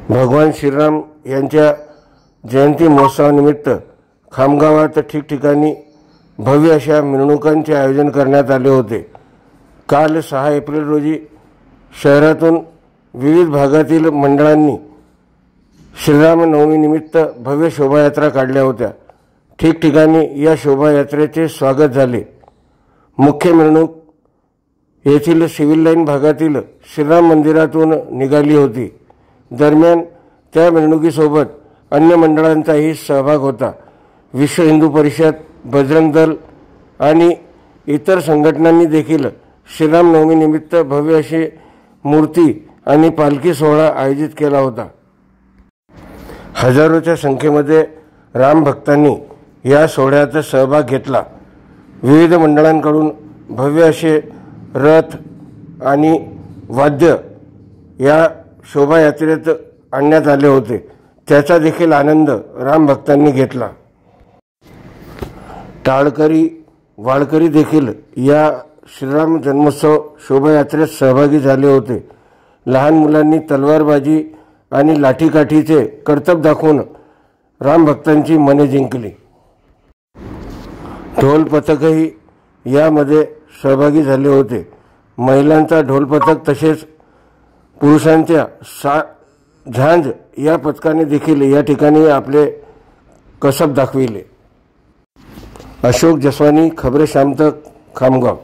भगवान श्रीराम यांच्या जयंती महोत्सवानिमित्त खामगावात ठिकठिकाणी भव्य अशा मिरवणुकांचे आयोजन करण्यात आले होते। काल 6 एप्रिल रोजी शहरातून विविध भागातील मंडळांनी श्रीराम नवमीनिमित्त भव्य शोभायात्रा काढल्या होत्या। ठिकठिकाणी या शोभायात्रेचे स्वागत झाले। मुख्य मिरवणूक येथील सिव्हिल लाईन भागातील श्रीराम मंदिरातून निघाली होती। दरम्यान त्या मिरवणुकीसोबत अन्य मंडळांचाही सहभाग होता। विश्व हिंदू परिषद, बजरंग दल आणि इतर संघटनांनी देखील श्रीराम नवमीनिमित्त भव्य अशी मूर्ती आणि पालखी सोहळा आयोजित केला होता। हजारोच्या संख्येमध्ये राम भक्तांनी या सोहळ्यात सहभाग घेतला। विविध मंडळांकडून भव्य असे रथ आणि वाद्य या शोभायात्रेत आणण्यात आले होते। त्याचा देखील आनंद राम भक्तांनी घेतला। टाळकरी, वाळकरी देखील या श्रीराम जन्मोत्सव शोभायात्रेत सहभागी झाले होते। लहान मुलांनी तलवारबाजी आणि लाठीकाठीचे करतब दाखवून राम भक्तांची मने जिंकली। ढोल पथकही यामध्ये सहभागी झाले होते। महिलांचा ढोल पथक तसेच पुरुषांच्या झांज या पथकाने देखील या ठिकाणी आपले कसब दाखविले। अशोक जसवानी, खबरे शाम तक, खामगाव।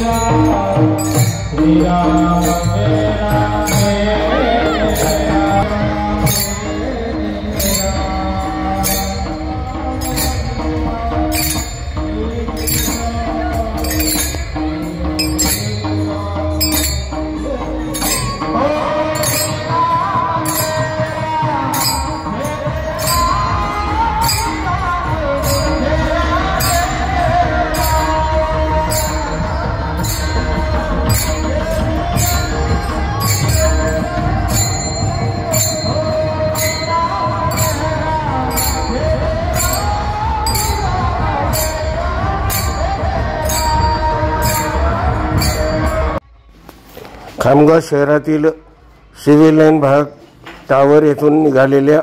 Ram खामगाव शहरातील सिव्हिल लाईन भाग टावर येथून निघालेल्या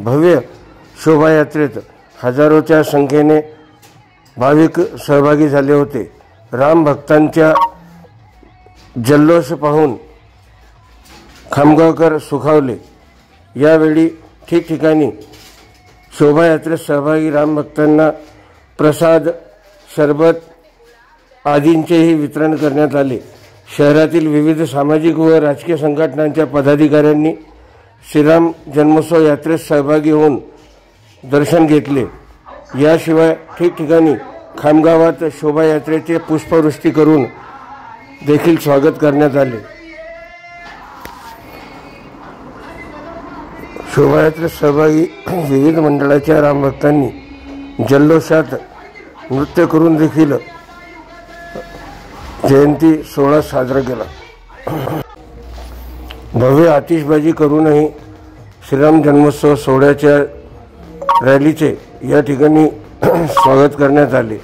भव्य शोभायात्रेत हजारोच्या संख्येने भाविक सहभागी झाले होते. राम भक्तांच्या जल्लोष पाहून खामगावकर सुखावले. यावेळी ठिकठिकाणी शोभायात्रेत सहभागी राम भक्तांना प्रसाद, सरबत आदींचेही वितरण करण्यात आले. शहरातील विविध सामाजिक व राजकीय संघटनांच्या पदाधिकाऱ्यांनी श्रीराम जन्मोत्सव यात्रेत सहभागी होऊन दर्शन घेतले. याशिवाय ठिकठिकाणी खामगावात शोभायात्रेचे पुष्पवृष्टी करून देखील स्वागत करण्यात आले. शोभायात्रेत सहभागी विविध मंडळाच्या रामभक्तांनी जल्लोषात नृत्य करून देखील जयंती सोहळा साजरा केला. भव्य आतिषबाजी करूनही श्रीराम जन्मोत्सव सोहळ्याच्या रॅलीचे या ठिकाणी स्वागत करण्यात आले.